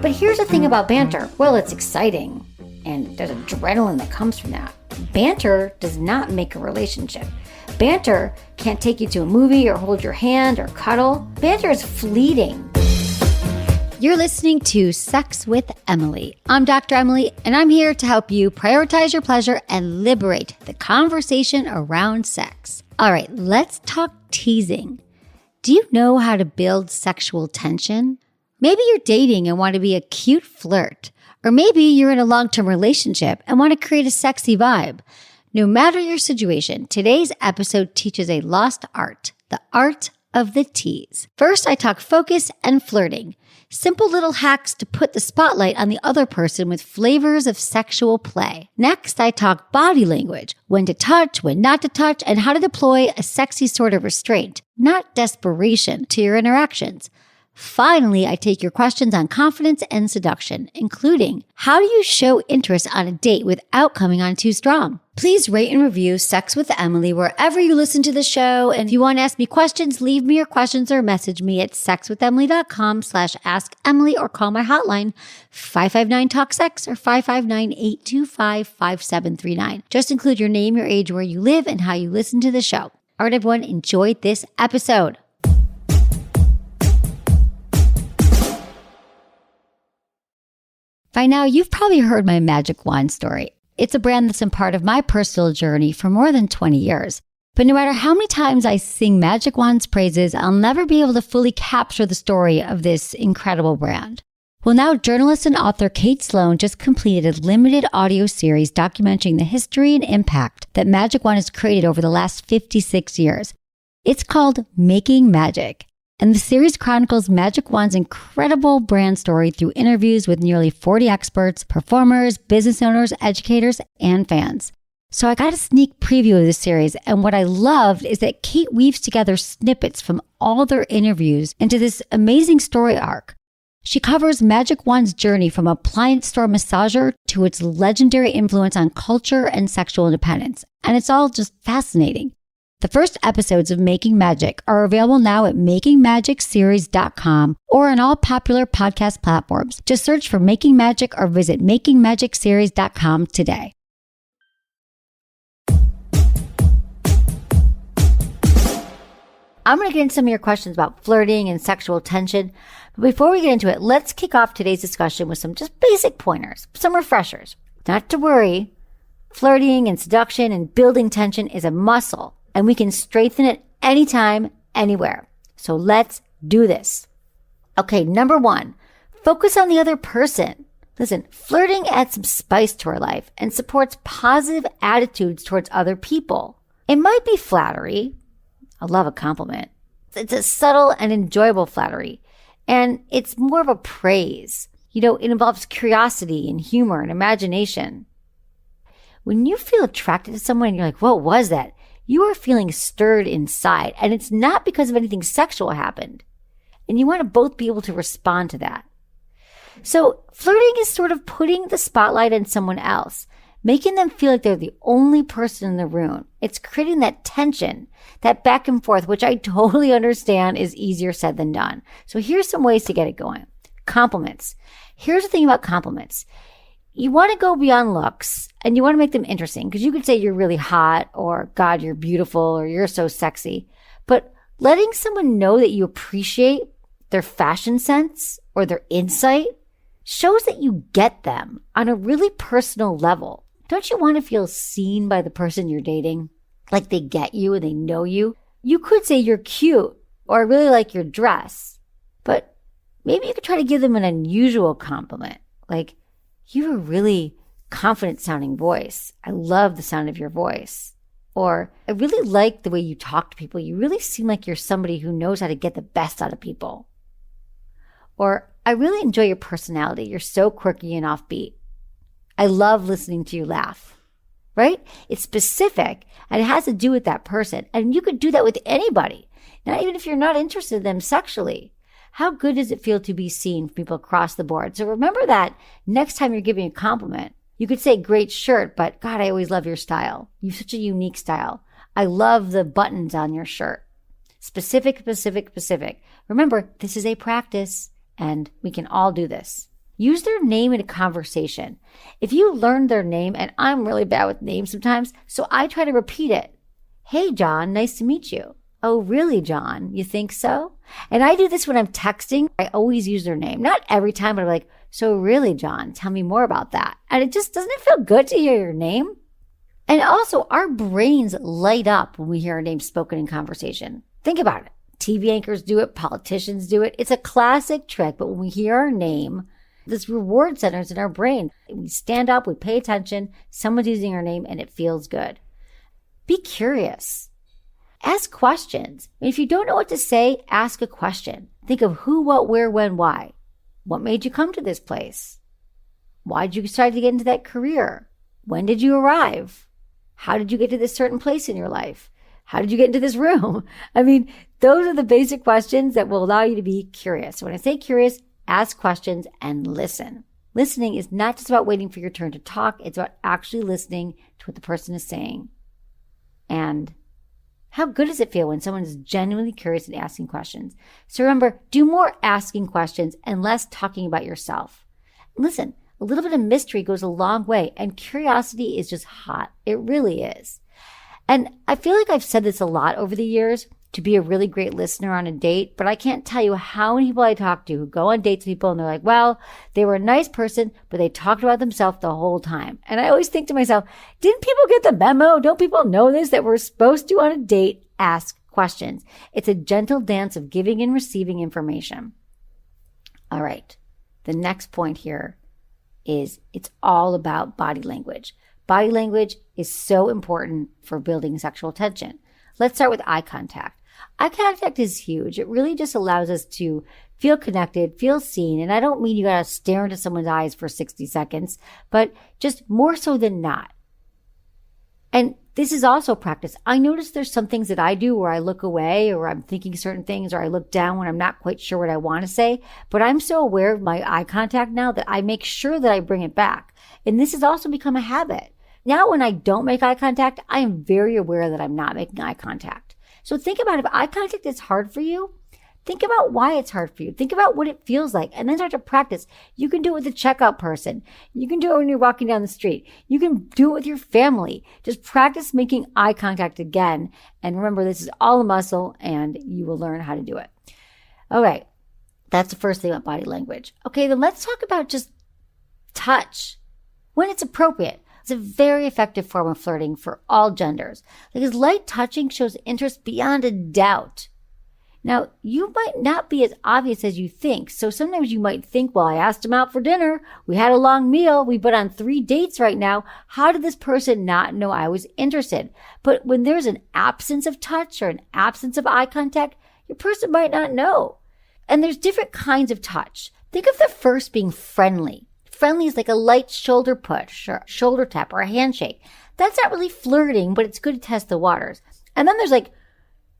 But here's the thing about banter. Well, it's exciting, and there's adrenaline that comes from that. Banter does not make a relationship. Banter can't take you to a movie or hold your hand or cuddle. Banter is fleeting. You're listening to Sex with Emily. I'm Dr. Emily, and I'm here to help you prioritize your pleasure and liberate the conversation around sex. All right, let's talk teasing. Do you know how to build sexual tension? Maybe you're dating and want to be a cute flirt, or maybe you're in a long-term relationship and want to create a sexy vibe. No matter your situation, today's episode teaches a lost art, the art of the tease. First, I talk focus and flirting. Simple little hacks to put the spotlight on the other person with flavors of sexual play. Next, I talk body language, when to touch, when not to touch, and how to deploy a sexy sort of restraint, not desperation, to your interactions. Finally, I take your questions on confidence and seduction, including how do you show interest on a date without coming on too strong? Please rate and review Sex with Emily wherever you listen to the show. And if you want to ask me questions, leave me your questions or message me at sexwithemily.com/assemily or call my hotline 559-TALK-SEX or 559-825-5739. Just include your name, your age, where you live, and how you listen to the show. All right, everyone, enjoy this episode. By now, you've probably heard my magic wand story. It's a brand that's been part of my personal journey for more than 20 years. But no matter how many times I sing Magic Wand's praises, I'll never be able to fully capture the story of this incredible brand. Well, now journalist and author Kate Sloan just completed a limited audio series documenting the history and impact that Magic Wand has created over the last 56 years. It's called Making Magic. And the series chronicles Magic Wand's incredible brand story through interviews with nearly 40 experts, performers, business owners, educators, and fans. So I got a sneak preview of the series, and what I loved is that Kate weaves together snippets from all their interviews into this amazing story arc. She covers Magic Wand's journey from appliance store massager to its legendary influence on culture and sexual independence, and it's all just fascinating. The first episodes of Making Magic are available now at makingmagicseries.com or on all popular podcast platforms. Just search for Making Magic or visit makingmagicseries.com today. I'm going to get into some of your questions about flirting and sexual tension. But before we get into it, let's kick off today's discussion with some just basic pointers, some refreshers. Not to worry, flirting and seduction and building tension is a muscle, and we can strengthen it anytime, anywhere. So let's do this. Okay, number one, focus on the other person. Listen, flirting adds some spice to our life and supports positive attitudes towards other people. It might be flattery. I love a compliment. It's a subtle and enjoyable flattery, and it's more of a praise. It involves curiosity and humor and imagination. When you feel attracted to someone and you're like, what was that? You are feeling stirred inside, and it's not because of anything sexual happened. And you want to both be able to respond to that. So flirting is sort of putting the spotlight on someone else, making them feel like they're the only person in the room. It's creating that tension, that back and forth, which I totally understand is easier said than done. So here's some ways to get it going. Compliments. Here's the thing about compliments. You want to go beyond looks, and you want to make them interesting, because you could say you're really hot, or God, you're beautiful, or you're so sexy. But letting someone know that you appreciate their fashion sense or their insight shows that you get them on a really personal level. Don't you want to feel seen by the person you're dating? Like they get you and they know you? You could say you're cute, or I really like your dress. But maybe you could try to give them an unusual compliment, like, you have a really confident sounding voice. I love the sound of your voice. Or I really like the way you talk to people. You really seem like you're somebody who knows how to get the best out of people. Or I really enjoy your personality. You're so quirky and offbeat. I love listening to you laugh. Right? It's specific, and it has to do with that person. And you could do that with anybody, not even if you're not interested in them sexually. How good does it feel to be seen from people across the board? So remember that next time you're giving a compliment, you could say, great shirt, but God, I always love your style. You have such a unique style. I love the buttons on your shirt. Specific, specific, specific. Remember, this is a practice, and we can all do this. Use their name in a conversation. If you learn their name, and I'm really bad with names sometimes, so I try to repeat it. Hey, John, nice to meet you. Oh, really, John? You think so? And I do this when I'm texting. I always use their name. Not every time, but I'm like, so really, John, tell me more about that. And doesn't it feel good to hear your name? And also, our brains light up when we hear our name spoken in conversation. Think about it. TV anchors do it. Politicians do it. It's a classic trick, but when we hear our name, this reward centers in our brain. We stand up, we pay attention, someone's using our name, and it feels good. Be curious. Ask questions. If you don't know what to say, ask a question. Think of who, what, where, when, why. What made you come to this place? Why did you decide to get into that career? When did you arrive? How did you get to this certain place in your life? How did you get into this room? I mean, those are the basic questions that will allow you to be curious. When I say curious, ask questions and listen. Listening is not just about waiting for your turn to talk. It's about actually listening to what the person is saying. And how good does it feel when someone is genuinely curious and asking questions? So remember, do more asking questions and less talking about yourself. Listen, a little bit of mystery goes a long way, and curiosity is just hot. It really is. And I feel like I've said this a lot over the years, to be a really great listener on a date, but I can't tell you how many people I talk to who go on dates with people and they're like, well, they were a nice person, but they talked about themselves the whole time. And I always think to myself, didn't people get the memo? Don't people know this, that we're supposed to on a date ask questions? It's a gentle dance of giving and receiving information. All right. The next point here is it's all about body language. Body language is so important for building sexual tension. Let's start with eye contact. Eye contact is huge. It really just allows us to feel connected, feel seen. And I don't mean you gotta stare into someone's eyes for 60 seconds, but just more so than not. And this is also practice. I notice there's some things that I do where I look away or I'm thinking certain things or I look down when I'm not quite sure what I want to say. But I'm so aware of my eye contact now that I make sure that I bring it back. And this has also become a habit. Now when I don't make eye contact, I am very aware that I'm not making eye contact. So think about if eye contact is hard for you, think about why it's hard for you. Think about what it feels like and then start to practice. You can do it with a checkout person. You can do it when you're walking down the street. You can do it with your family. Just practice making eye contact again. And remember, this is all a muscle and you will learn how to do it. Okay. That's the first thing about body language. Okay. Then let's talk about just touch when it's appropriate. It's a very effective form of flirting for all genders because light touching shows interest beyond a doubt. Now, you might not be as obvious as you think. So sometimes you might think, well, I asked him out for dinner. We had a long meal. We've been on 3 dates right now. How did this person not know I was interested? But when there's an absence of touch or an absence of eye contact, your person might not know. And there's different kinds of touch. Think of the first being friendly. Friendly is like a light shoulder push or shoulder tap or a handshake. That's not really flirting, but it's good to test the waters. And then there's like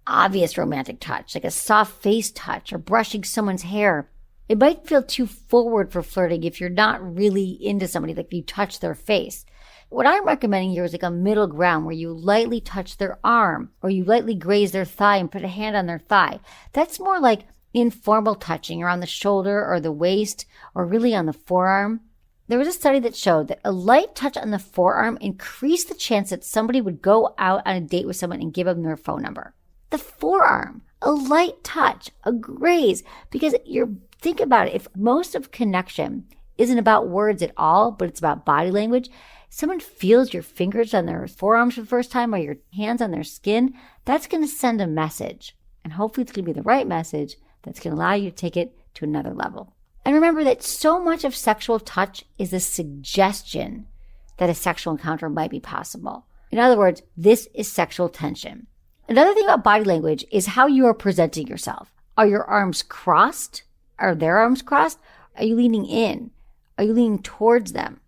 obvious romantic touch, like a soft face touch or brushing someone's hair. It might feel too forward for flirting if you're not really into somebody, like you touch their face. What I'm recommending here is like a middle ground where you lightly touch their arm or you lightly graze their thigh and put a hand on their thigh. That's more like informal touching around the shoulder or the waist or really on the forearm. There was a study that showed that a light touch on the forearm increased the chance that somebody would go out on a date with someone and give them their phone number. The forearm, a light touch, a graze, because think about it. If most of connection isn't about words at all, but it's about body language, someone feels your fingers on their forearms for the first time or your hands on their skin, that's going to send a message. And hopefully it's going to be the right message that's going to allow you to take it to another level. And remember that so much of sexual touch is a suggestion that a sexual encounter might be possible. In other words, this is sexual tension. Another thing about body language is how you are presenting yourself. Are your arms crossed? Are their arms crossed? Are you leaning in? Are you leaning towards them?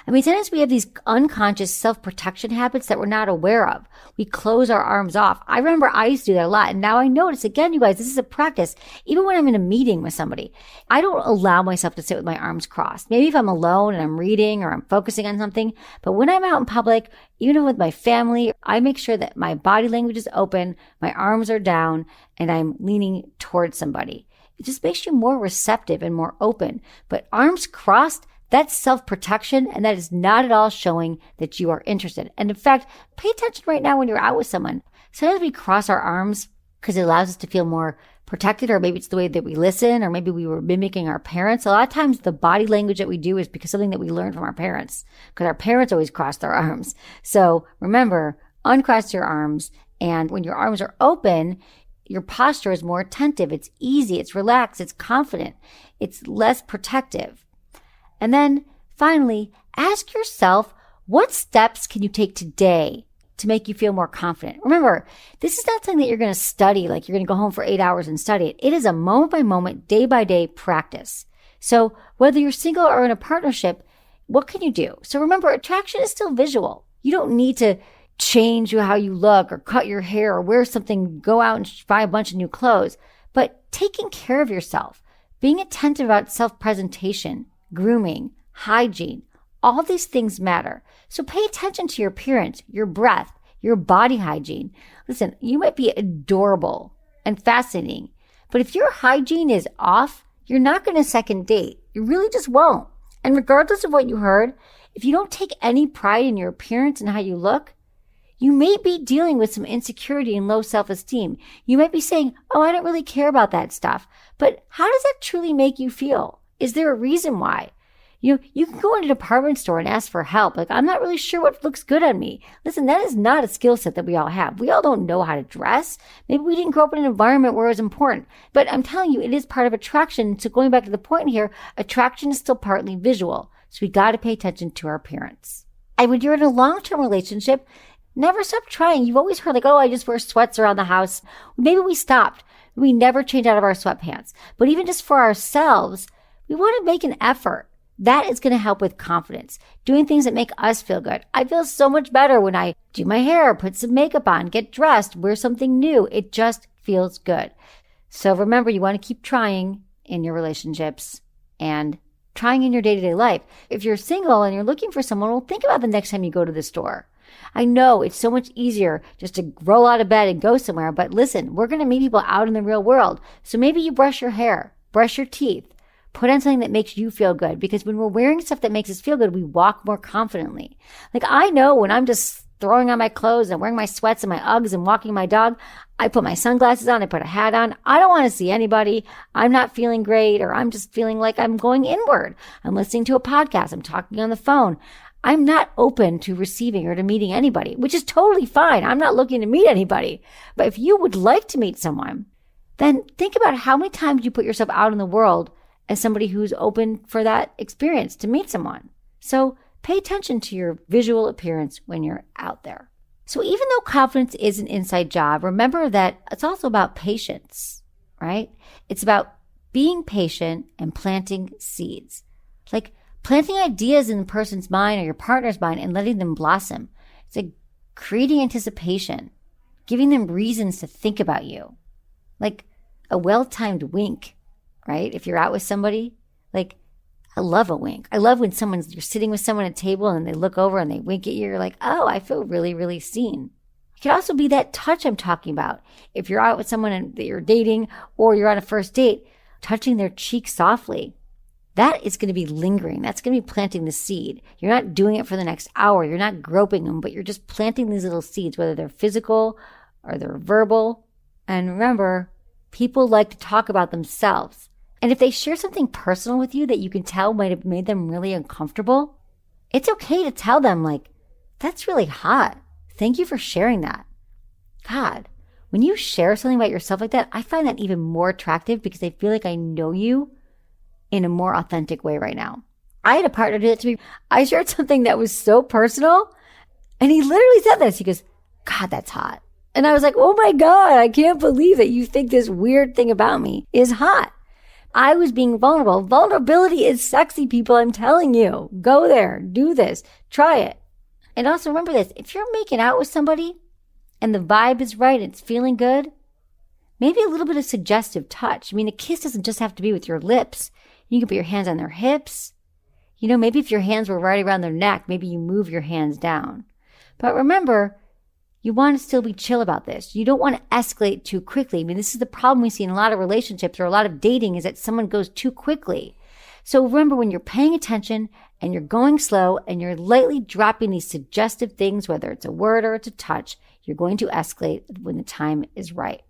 I mean, sometimes we have these unconscious self-protection habits that we're not aware of. We close our arms off. I remember I used to do that a lot. And now I notice, again, you guys, this is a practice. Even when I'm in a meeting with somebody, I don't allow myself to sit with my arms crossed. Maybe if I'm alone and I'm reading or I'm focusing on something. But when I'm out in public, even with my family, I make sure that my body language is open, my arms are down, and I'm leaning towards somebody. It just makes you more receptive and more open. But arms crossed, that's self-protection, and that is not at all showing that you are interested. And in fact, pay attention right now when you're out with someone. Sometimes we cross our arms because it allows us to feel more protected, or maybe it's the way that we listen, or maybe we were mimicking our parents. A lot of times the body language that we do is because something that we learned from our parents, because our parents always crossed their arms. So remember, uncross your arms, and when your arms are open, your posture is more attentive. It's easy, it's relaxed, it's confident, it's less protective. And then finally, ask yourself, what steps can you take today to make you feel more confident? Remember, this is not something that you're going to study, like you're going to go home for 8 hours and study it. It is a moment by moment, day by day practice. So whether you're single or in a partnership, what can you do? So remember, attraction is still visual. You don't need to change how you look or cut your hair or wear something, go out and buy a bunch of new clothes. But taking care of yourself, being attentive about self-presentation, grooming, hygiene, all these things matter. So pay attention to your appearance, your breath, your body hygiene. Listen, you might be adorable and fascinating, but if your hygiene is off, you're not going to second date. You really just won't. And regardless of what you heard, if you don't take any pride in your appearance and how you look, you may be dealing with some insecurity and low self-esteem. You might be saying, oh, I don't really care about that stuff. But how does that truly make you feel? Is there a reason why? You can go into a department store and ask for help. Like, I'm not really sure what looks good on me. Listen, that is not a skill set that we all have. We all don't know how to dress. Maybe we didn't grow up in an environment where it was important. But I'm telling you, it is part of attraction. So going back to the point here, attraction is still partly visual. So we got to pay attention to our appearance. And when you're in a long-term relationship, never stop trying. You've always heard like, oh, I just wear sweats around the house. Maybe we stopped. We never change out of our sweatpants. But even just for ourselves, we want to make an effort. That is going to help with confidence. Doing things that make us feel good. I feel so much better when I do my hair, put some makeup on, get dressed, wear something new. It just feels good. So remember, you want to keep trying in your relationships and trying in your day-to-day life. If you're single and you're looking for someone, well, think about the next time you go to the store. I know it's so much easier just to roll out of bed and go somewhere, but listen, we're going to meet people out in the real world. So maybe you brush your hair, brush your teeth, put on something that makes you feel good, because when we're wearing stuff that makes us feel good, we walk more confidently. Like, I know when I'm just throwing on my clothes and wearing my sweats and my Uggs and walking my dog, I put my sunglasses on, I put a hat on. I don't want to see anybody. I'm not feeling great, or I'm just feeling like I'm going inward. I'm listening to a podcast. I'm talking on the phone. I'm not open to receiving or to meeting anybody, which is totally fine. I'm not looking to meet anybody. But if you would like to meet someone, then think about how many times you put yourself out in the world as somebody who's open for that experience to meet someone. So pay attention to your visual appearance when you're out there. So even though confidence is an inside job, remember that it's also about patience, right? It's about being patient and planting seeds. Like planting ideas in the person's mind or your partner's mind and letting them blossom. It's like creating anticipation, giving them reasons to think about you. Like a well-timed wink. Right? If you're out with somebody, like, I love a wink. I love when you're sitting with someone at a table and they look over and they wink at you. You're like, oh, I feel really, really seen. It could also be that touch I'm talking about. If you're out with someone that you're dating or you're on a first date, touching their cheek softly. That is going to be lingering. That's going to be planting the seed. You're not doing it for the next hour. You're not groping them, but you're just planting these little seeds, whether they're physical or they're verbal. And remember, people like to talk about themselves. And if they share something personal with you that you can tell might have made them really uncomfortable, it's okay to tell them, like, that's really hot. Thank you for sharing that. God, when you share something about yourself like that, I find that even more attractive because I feel like I know you in a more authentic way right now. I had a partner do that to me. I shared something that was so personal, and he literally said this. He goes, God, that's hot. And I was like, oh my God, I can't believe that you think this weird thing about me is hot. I was being vulnerable. Vulnerability is sexy, people. I'm telling you. Go there. Do this. Try it. And also remember this. If you're making out with somebody and the vibe is right, it's feeling good, maybe a little bit of suggestive touch. I mean, a kiss doesn't just have to be with your lips. You can put your hands on their hips. You know, maybe if your hands were right around their neck, maybe you move your hands down. But remember, You want to still be chill about this. You don't want to escalate too quickly. I mean, this is the problem we see in a lot of relationships or a lot of dating is that someone goes too quickly. So remember, when you're paying attention and you're going slow and you're lightly dropping these suggestive things, whether it's a word or it's a touch, you're going to escalate when the time is right.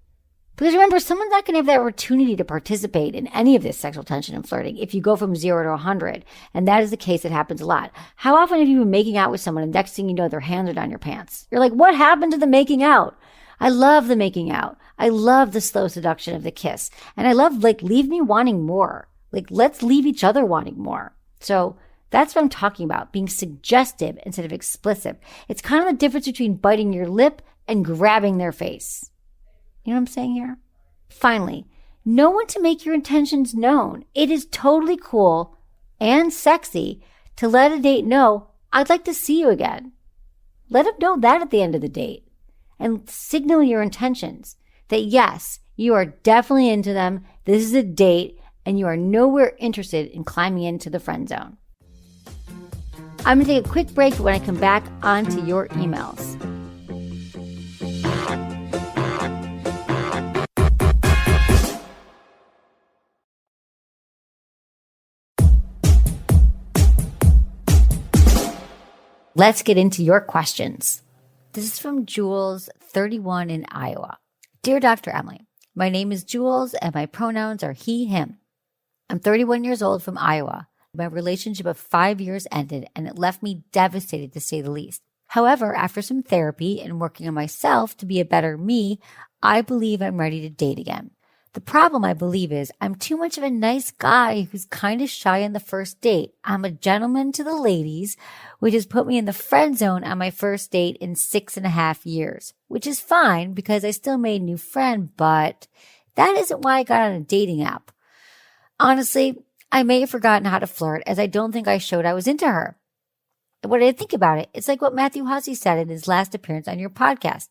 Because remember, someone's not going to have the opportunity to participate in any of this sexual tension and flirting if you go from 0 to 100. And that is the case that happens a lot. How often have you been making out with someone and next thing you know, their hands are down your pants? You're like, what happened to the making out? I love the making out. I love the slow seduction of the kiss. And I love, leave me wanting more. Let's leave each other wanting more. So that's what I'm talking about, being suggestive instead of explicit. It's kind of the difference between biting your lip and grabbing their face. You know what I'm saying here? Finally, know when to make your intentions known. It is totally cool and sexy to let a date know, I'd like to see you again. Let them know that at the end of the date. And signal your intentions that yes, you are definitely into them. This is a date and you are nowhere interested in climbing into the friend zone. I'm going to take a quick break. When I come back, onto your emails. Let's get into your questions. This is from Jules, 31 in Iowa. Dear Dr. Emily, my name is Jules and my pronouns are he, him. I'm 31 years old from Iowa. My relationship of 5 years ended and it left me devastated to say the least. However, after some therapy and working on myself to be a better me, I believe I'm ready to date again. The problem, I believe, is I'm too much of a nice guy who's kind of shy on the first date. I'm a gentleman to the ladies, which has put me in the friend zone on my first date in 6.5 years, which is fine because I still made a new friend, but that isn't why I got on a dating app. Honestly, I may have forgotten how to flirt as I don't think I showed I was into her. When I think about it, it's like what Matthew Hussey said in his last appearance on your podcast.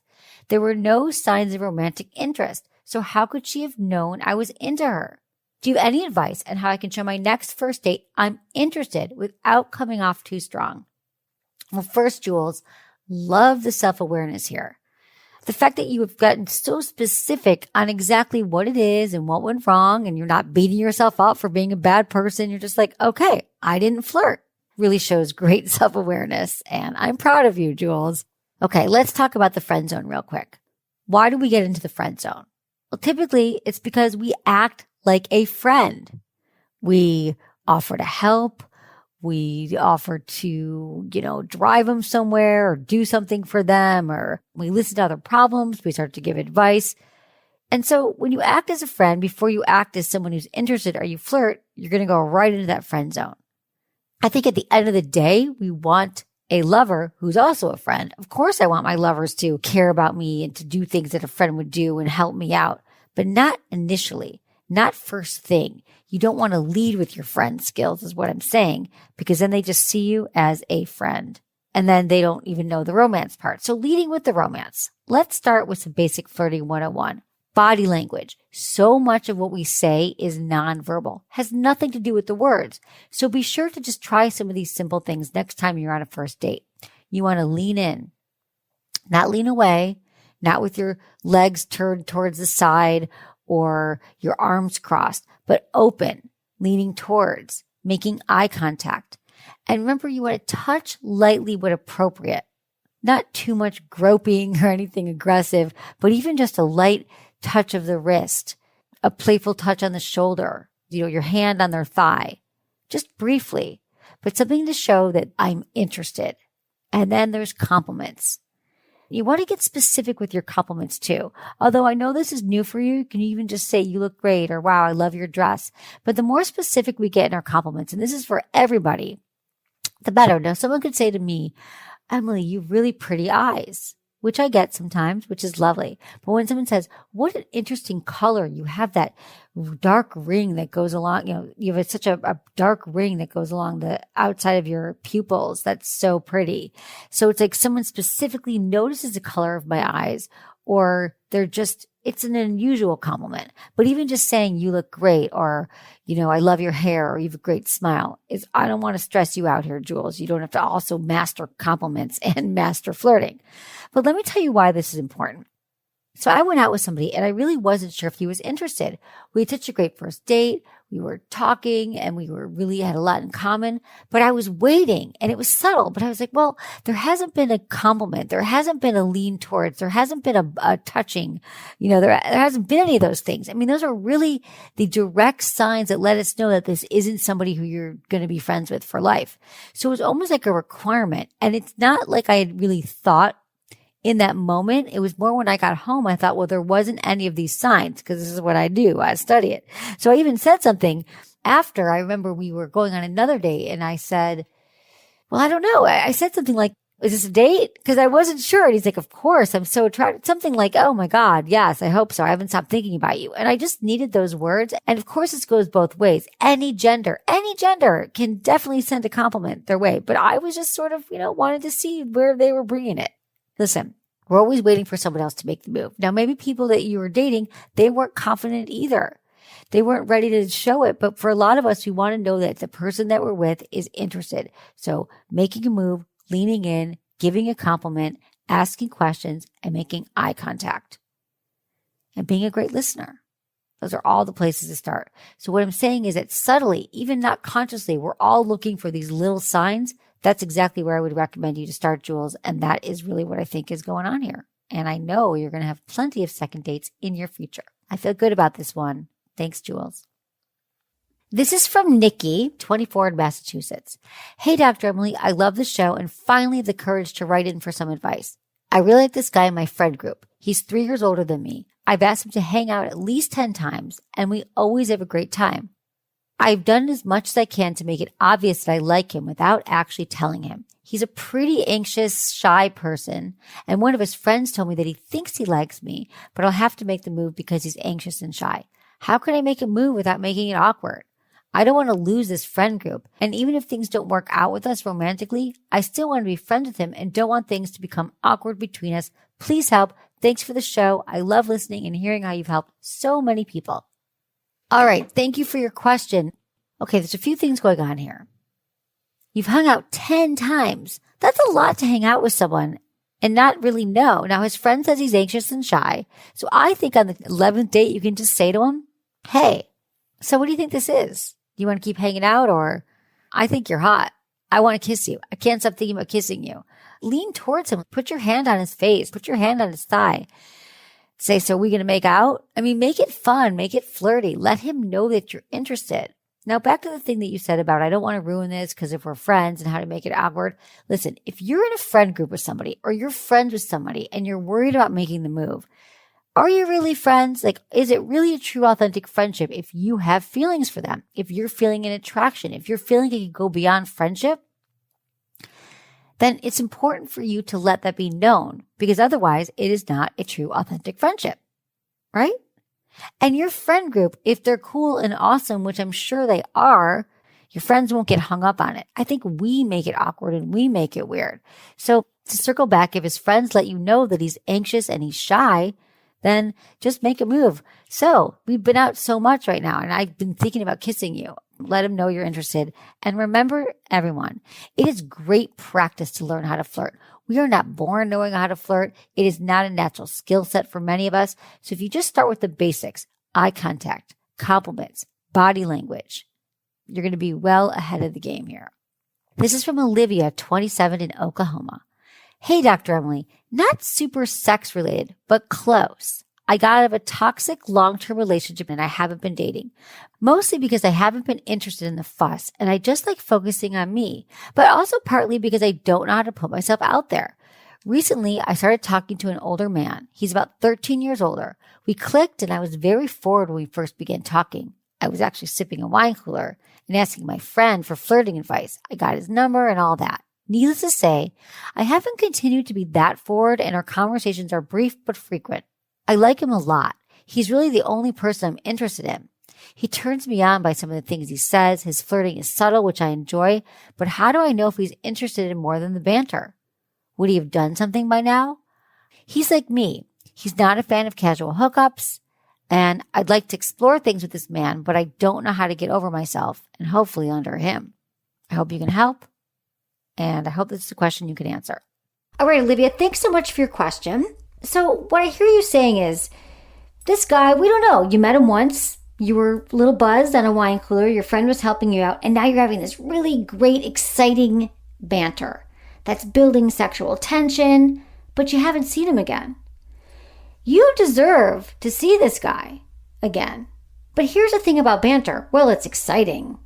There were no signs of romantic interest. So how could she have known I was into her? Do you have any advice on how I can show my next first date I'm interested without coming off too strong? Well, first, Jules, love the self-awareness here. The fact that you have gotten so specific on exactly what it is and what went wrong, and you're not beating yourself up for being a bad person. You're just like, okay, I didn't flirt. Really shows great self-awareness. And I'm proud of you, Jules. Okay, let's talk about the friend zone real quick. Why do we get into the friend zone? Well, typically it's because we act like a friend. We offer to help. We offer to, drive them somewhere or do something for them, or we listen to other problems. We start to give advice. And so when you act as a friend before you act as someone who's interested or you flirt, you're going to go right into that friend zone. I think at the end of the day, we want a lover who's also a friend. Of course, I want my lovers to care about me and to do things that a friend would do and help me out, but not initially, not first thing. You don't want to lead with your friend skills is what I'm saying, because then they just see you as a friend and then they don't even know the romance part. So leading with the romance. Let's start with some basic flirting 101. Body language. So much of what we say is nonverbal, has nothing to do with the words. So be sure to just try some of these simple things next time you're on a first date. You want to lean in, not lean away, not with your legs turned towards the side or your arms crossed, but open, leaning towards, making eye contact. And remember, you want to touch lightly when appropriate, not too much groping or anything aggressive, but even just a light touch of the wrist, a playful touch on the shoulder, your hand on their thigh, just briefly, but something to show that I'm interested. And then there's compliments. You want to get specific with your compliments too. Although I know this is new for you, you can even just say, you look great, or wow, I love your dress. But the more specific we get in our compliments, and this is for everybody, the better. Now, someone could say to me, Emily, you have really pretty eyes, which I get sometimes, which is lovely. But when someone says, what an interesting color, you have that dark ring that goes along, you have such a dark ring that goes along the outside of your pupils. That's so pretty. So it's like someone specifically notices the color of my eyes, or it's an unusual compliment. But even just saying you look great, or, I love your hair, or you have a great smile, I don't want to stress you out here, Jules. You don't have to also master compliments and master flirting. But let me tell you why this is important. So I went out with somebody and I really wasn't sure if he was interested. We had such a great first date. We were talking and we really had a lot in common, but I was waiting and it was subtle, but I was like, well, there hasn't been a compliment. There hasn't been a lean towards, there hasn't been a touching, there hasn't been any of those things. I mean, those are really the direct signs that let us know that this isn't somebody who you're going to be friends with for life. So it was almost like a requirement. And it's not like I had really thought in that moment. It was more when I got home, I thought, well, there wasn't any of these signs because this is what I do. I study it. So I even said something after. I remember we were going on another date and I said, well, I don't know. I said something like, is this a date? Because I wasn't sure. And he's like, of course, I'm so attracted. Something like, oh my God, yes, I hope so. I haven't stopped thinking about you. And I just needed those words. And of course, this goes both ways. Any gender can definitely send a compliment their way. But I was just sort of, wanted to see where they were bringing it. Listen, we're always waiting for someone else to make the move. Now, maybe people that you were dating, they weren't confident either. They weren't ready to show it. But for a lot of us, we want to know that the person that we're with is interested. So making a move, leaning in, giving a compliment, asking questions, and making eye contact. And being a great listener. Those are all the places to start. So what I'm saying is that subtly, even not consciously, we're all looking for these little signs. That's exactly where I would recommend you to start, Jules. And that is really what I think is going on here. And I know you're going to have plenty of second dates in your future. I feel good about this one. Thanks, Jules. This is from Nikki, 24 in Massachusetts. Hey, Dr. Emily, I love the show and finally have the courage to write in for some advice. I really like this guy in my friend group. He's 3 years older than me. I've asked him to hang out at least 10 times, and we always have a great time. I've done as much as I can to make it obvious that I like him without actually telling him. He's a pretty anxious, shy person, and one of his friends told me that he thinks he likes me, but I'll have to make the move because he's anxious and shy. How can I make a move without making it awkward? I don't want to lose this friend group, and even if things don't work out with us romantically, I still want to be friends with him and don't want things to become awkward between us. Please help. Thanks for the show. I love listening and hearing how you've helped so many people. All right. Thank you for your question. Okay. There's a few things going on here. You've hung out 10 times. That's a lot to hang out with someone and not really know. Now, his friend says he's anxious and shy. So I think on the 11th date, you can just say to him, hey, so what do you think this is? Do you want to keep hanging out, or I think you're hot. I want to kiss you. I can't stop thinking about kissing you. Lean towards him. Put your hand on his face. Put your hand on his thigh. Say, so are we going to make out? I mean, make it fun. Make it flirty. Let him know that you're interested. Now, back to the thing that you said about, I don't want to ruin this because if we're friends and how to make it awkward. Listen, if you're in a friend group with somebody or you're friends with somebody and you're worried about making the move, are you really friends? Like, is it really a true, authentic friendship if you have feelings for them? If you're feeling an attraction, if you're feeling it can go beyond friendship, then it's important for you to let that be known because otherwise it is not a true, authentic friendship, right? And your friend group, if they're cool and awesome, which I'm sure they are, your friends won't get hung up on it. I think we make it awkward and we make it weird. So to circle back, if his friends let you know that he's anxious and he's shy, then just make a move. So we've been out so much right now and I've been thinking about kissing you. Let him know you're interested. And remember, everyone, it is great practice to learn how to flirt. We are not born knowing how to flirt. It is not a natural skill set for many of us. So if you just start with the basics, eye contact, compliments, body language, you're going to be well ahead of the game here. This is from Olivia, 27 in Oklahoma. Hey, Dr. Emily, not super sex related, but close. I got out of a toxic long-term relationship and I haven't been dating, mostly because I haven't been interested in the fuss and I just like focusing on me, but also partly because I don't know how to put myself out there. Recently, I started talking to an older man. He's about 13 years older. We clicked and I was very forward when we first began talking. I was actually sipping a wine cooler and asking my friend for flirting advice. I got his number and all that. Needless to say, I haven't continued to be that forward and our conversations are brief but frequent. I like him a lot. He's really the only person I'm interested in. He turns me on by some of the things he says. His flirting is subtle, which I enjoy, but how do I know if he's interested in more than the banter? Would he have done something by now? He's like me. He's not a fan of casual hookups, and I'd like to explore things with this man, but I don't know how to get over myself and hopefully under him. I hope you can help, and I hope this is a question you can answer. All right, Olivia, thanks so much for your question. So what I hear you saying is, this guy, we don't know. You met him once. You were a little buzzed on a wine cooler. Your friend was helping you out. And now you're having this really great, exciting banter that's building sexual tension, but you haven't seen him again. You deserve to see this guy again. But here's the thing about banter. Well, it's exciting.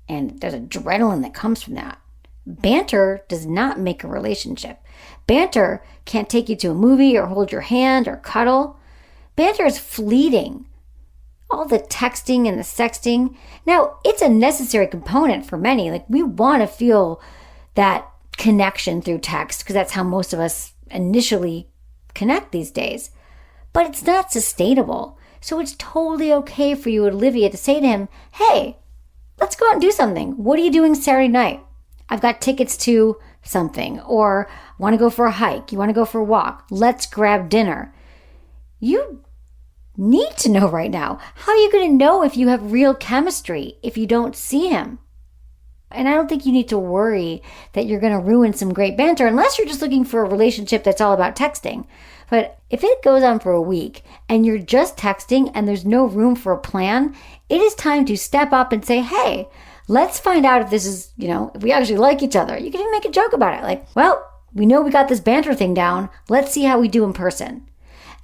And there's adrenaline that comes from that. Banter does not make a relationship. Banter can't take you to a movie or hold your hand or cuddle. Banter is fleeting. All the texting and the sexting. Now, it's a necessary component for many. Like, we want to feel that connection through text because that's how most of us initially connect these days. But it's not sustainable. So it's totally okay for you, Olivia, to say to him, hey, let's go out and do something. What are you doing Saturday night? I've got tickets to something. Or want to go for a hike. You want to go for a walk. Let's grab dinner. You need to know right now. How are you going to know if you have real chemistry if you don't see him? And I don't think you need to worry that you're going to ruin some great banter unless you're just looking for a relationship that's all about texting. But if it goes on for a week and you're just texting and there's no room for a plan, it is time to step up and say, hey, let's find out if this is, if we actually like each other. You can even make a joke about it. Like, well, we know we got this banter thing down. Let's see how we do in person.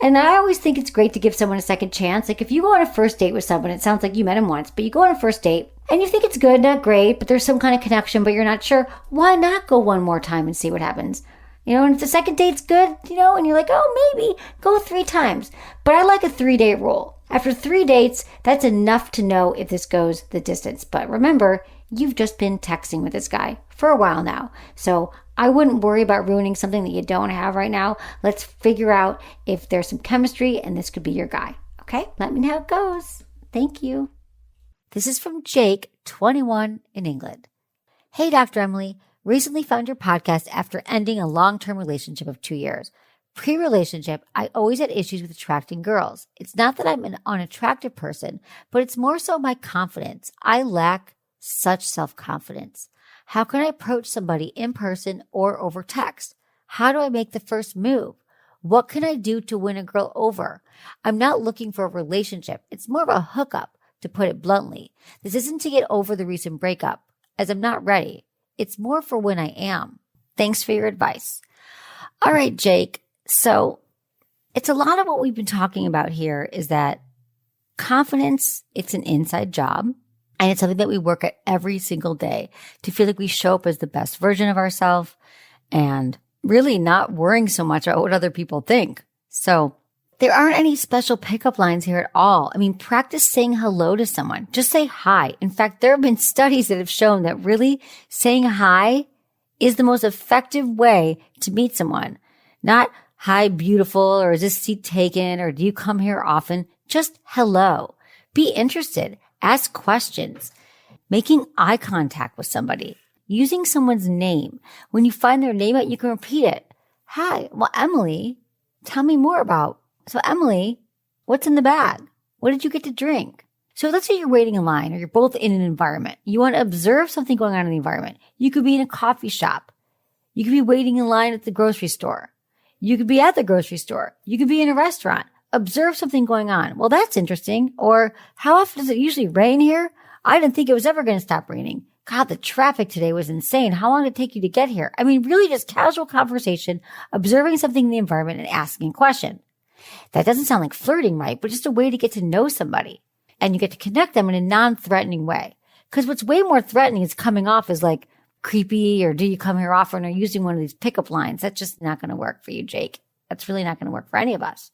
And I always think it's great to give someone a second chance. Like if you go on a first date with someone, it sounds like you met him once, but you go on a first date and you think it's good, not great, but there's some kind of connection, but you're not sure. Why not go one more time and see what happens? And if the second date's good, and you're like, oh, maybe go 3 times. But I like a 3-date rule. After 3 dates, that's enough to know if this goes the distance. But remember, you've just been texting with this guy for a while now. So I wouldn't worry about ruining something that you don't have right now. Let's figure out if there's some chemistry and this could be your guy. Okay? Let me know how it goes. Thank you. This is from Jake, 21, in England. Hey, Dr. Emily. Recently found your podcast after ending a long-term relationship of 2 years. Pre-relationship, I always had issues with attracting girls. It's not that I'm an unattractive person, but it's more so my confidence. I lack such self-confidence. How can I approach somebody in person or over text? How do I make the first move? What can I do to win a girl over? I'm not looking for a relationship. It's more of a hookup, to put it bluntly. This isn't to get over the recent breakup, as I'm not ready. It's more for when I am. Thanks for your advice. All right, Jake. So it's a lot of what we've been talking about here is that confidence, it's an inside job. And it's something that we work at every single day to feel like we show up as the best version of ourselves and really not worrying so much about what other people think. So there aren't any special pickup lines here at all. I mean, practice saying hello to someone. Just say hi. In fact, there have been studies that have shown that really saying hi is the most effective way to meet someone. Not hi, beautiful, or is this seat taken, or do you come here often? Just hello. Be interested. Ask questions. Making eye contact with somebody. Using someone's name. When you find their name out, you can repeat it. Hi, well, Emily, tell me more about. So Emily, what's in the bag? What did you get to drink? So let's say you're waiting in line or you're both in an environment. You want to observe something going on in the environment. You could be in a coffee shop. You could be waiting in line at the grocery store. You could be at the grocery store. You could be in a restaurant. Observe something going on. Well, that's interesting. Or how often does it usually rain here? I didn't think it was ever going to stop raining. God, the traffic today was insane. How long did it take you to get here? I mean, really just casual conversation, observing something in the environment and asking a question. That doesn't sound like flirting, right? But just a way to get to know somebody. And you get to connect them in a non-threatening way. Because what's way more threatening is coming off as like creepy or do you come here often or using one of these pickup lines. That's just not going to work for you, Jake. That's really not going to work for any of us.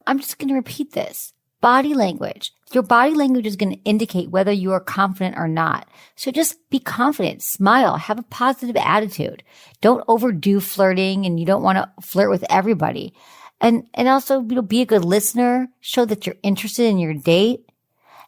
I'm just going to repeat this. Body language. Your body language is going to indicate whether you are confident or not. So just be confident, smile, have a positive attitude. Don't overdo flirting and you don't want to flirt with everybody. And also, be a good listener, show that you're interested in your date.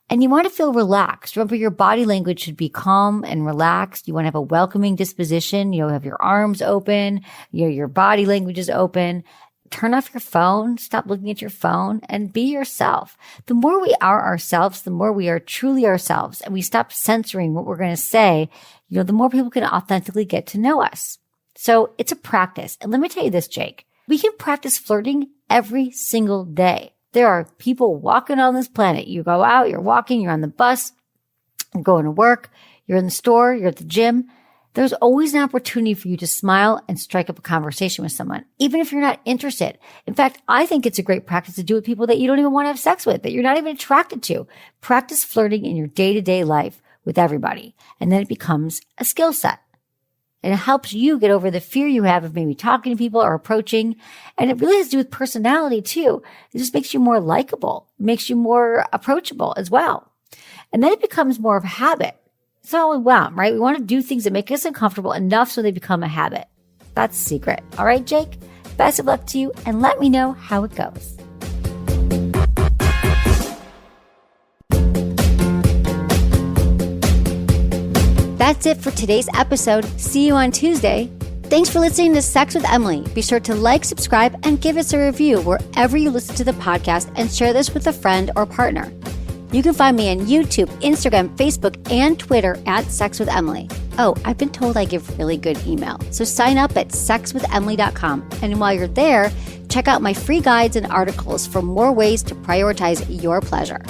And you want to feel relaxed. Remember, your body language should be calm and relaxed. You want to have a welcoming disposition. Have your arms open. Your body language is open. turn off your phone, stop looking at your phone, and be yourself. The more we are ourselves, the more we are truly ourselves, and we stop censoring what we're going to say, the more people can authentically get to know us. So it's a practice. And let me tell you this, Jake, we can practice flirting every single day. There are people walking on this planet. You go out, you're walking, you're on the bus, you're going to work, you're in the store, you're at the gym. There's always an opportunity for you to smile and strike up a conversation with someone, even if you're not interested. In fact, I think it's a great practice to do with people that you don't even want to have sex with, that you're not even attracted to. Practice flirting in your day-to-day life with everybody, and then it becomes a skill set. And it helps you get over the fear you have of maybe talking to people or approaching. And it really has to do with personality too. It just makes you more likable, makes you more approachable as well. And then it becomes more of a habit. It's all we want, right? We want to do things that make us uncomfortable enough so they become a habit. That's the secret. All right, Jake? Best of luck to you, and let me know how it goes. That's it for today's episode. See you on Tuesday. Thanks for listening to Sex with Emily. Be sure to like, subscribe, and give us a review wherever you listen to the podcast, and share this with a friend or partner. You can find me on YouTube, Instagram, Facebook, and Twitter at Sex with Emily. Oh, I've been told I give really good email. So sign up at sexwithemily.com. And while you're there, check out my free guides and articles for more ways to prioritize your pleasure.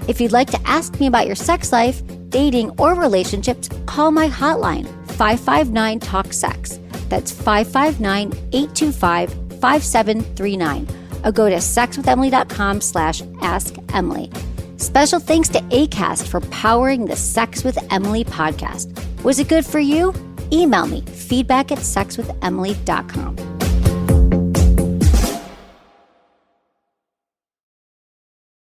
If you'd like to ask me about your sex life, dating, or relationships, call my hotline, 559-TALK-SEX. That's 559-825-5739. Or go to sexwithemily.com/askemily. Special thanks to Acast for powering the Sex with Emily podcast. Was it good for you? Email me, feedback@sexwithemily.com.